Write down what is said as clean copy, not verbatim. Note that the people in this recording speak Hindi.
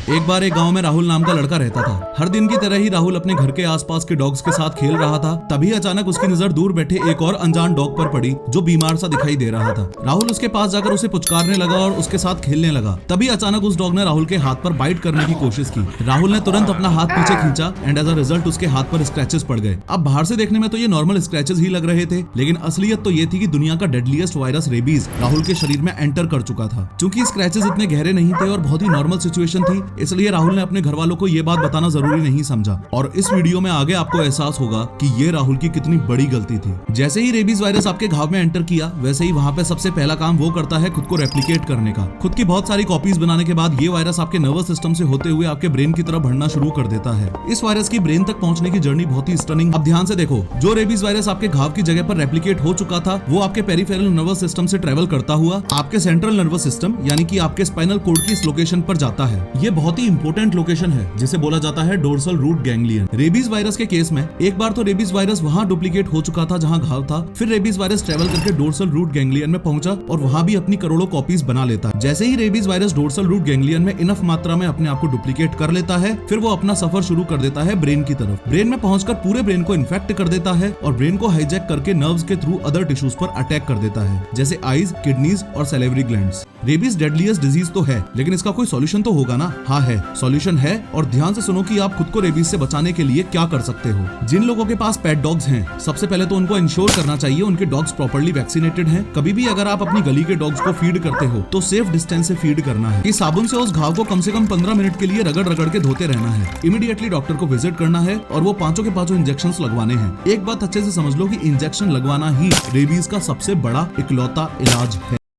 एक बार एक गांव में राहुल नाम का लड़का रहता था। हर दिन की तरह ही राहुल अपने घर के आसपास के डॉग्स के साथ खेल रहा था। तभी अचानक उसकी नजर दूर बैठे एक और अनजान डॉग पर पड़ी जो बीमार सा दिखाई दे रहा था। राहुल उसके पास जाकर उसे पुचकारने लगा और उसके साथ खेलने लगा। तभी अचानक उस डॉग ने राहुल के हाथ पर बाइट करने की कोशिश की। राहुल ने तुरंत अपना हाथ पीछे खींचा एंड एज अ रिजल्ट उसके हाथ पर स्क्रैचेस पड़ गए। अब बाहर से देखने में तो ये नॉर्मल स्क्रैचेस ही लग रहे थे, लेकिन असलियत तो ये थी कि दुनिया का डेडलीस्ट वायरस रेबीज राहुल के शरीर में एंटर कर चुका था। क्योंकि स्क्रैचेस इतने गहरे नहीं थे और बहुत ही नॉर्मल सिचुएशन थी, इसलिए राहुल ने अपने घर वालों को ये बात बताना जरूरी नहीं समझा। और इस वीडियो में आगे आपको एहसास होगा कि ये राहुल की कितनी बड़ी गलती थी। जैसे ही रेबीज वायरस आपके घाव में एंटर किया, वैसे ही वहाँ पे सबसे पहला काम वो करता है खुद को रेप्लिकेट करने का। खुद की बहुत सारी कॉपीज बनाने के बाद ये वायरस आपके नर्वस सिस्टम से होते हुए आपके ब्रेन की तरफ बढ़ना शुरू कर देता है। इस वायरस की ब्रेन तक पहुंचने की जर्नी बहुत ही स्टनिंग। अब ध्यान से देखो, जो रेबीज वायरस आपके घाव की जगह पर रेप्लिकेट हो चुका था, वो आपके पेरिफेरल नर्वस सिस्टम से ट्रेवल करता हुआ आपके सेंट्रल नर्वस सिस्टम यानी कि आपके स्पाइनल कोड की इस लोकेशन पर जाता है। ये बहुत ही इंपॉर्टेंट लोकेशन है जिसे बोला जाता है dorsal root ganglion. Rabies virus के केस में एक बार तो रेबीज वायरस वहां डुप्लीकेट हो चुका था जहां घाव था, फिर रेबीज वायरस ट्रेवल करके डोर्सल रूट गैंग्लियन में पहुंचा और वहां भी अपनी करोड़ों कॉपीज बना लेता है। जैसे ही rabies virus dorsal root ganglion में इनफ मात्रा में अपने आप को डुप्लीकेट कर लेता है, फिर वो अपना सफर शुरू कर देता है ब्रेन की तरफ। ब्रेन में पहुंचकर पूरे ब्रेन को इन्फेक्ट कर देता है और ब्रेन को हाईजैक करके नर्व्स के थ्रू अदर टिश्यूज पर अटैक कर देता है, जैसे आईज, किडनीज और salivary glands. Rabies deadliest disease तो है, लेकिन इसका कोई सॉल्यूशन तो होगा ना? हाँ है, सॉल्यूशन है। और ध्यान से सुनो कि आप खुद को रेबीज से बचाने के लिए क्या कर सकते हो। जिन लोगों के पास पेट डॉग्स हैं, सबसे पहले तो उनको इंश्योर करना चाहिए उनके डॉग्स प्रॉपर्ली वैक्सीनेटेड हैं। कभी भी अगर आप अपनी गली के डॉग्स को फीड करते हो तो सेफ डिस्टेंस से फीड करना है कि साबुन से उस घाव को कम से कम 15 मिनट के लिए रगड़ रगड़ के धोते रहना है। इमीडिएटली डॉक्टर को विजिट करना है और वो पांचों के पांचों इंजेक्शन लगवाने हैं। एक बात अच्छे से समझ लो कि इंजेक्शन लगवाना ही रेबीज का सबसे बड़ा इकलौता इलाज है।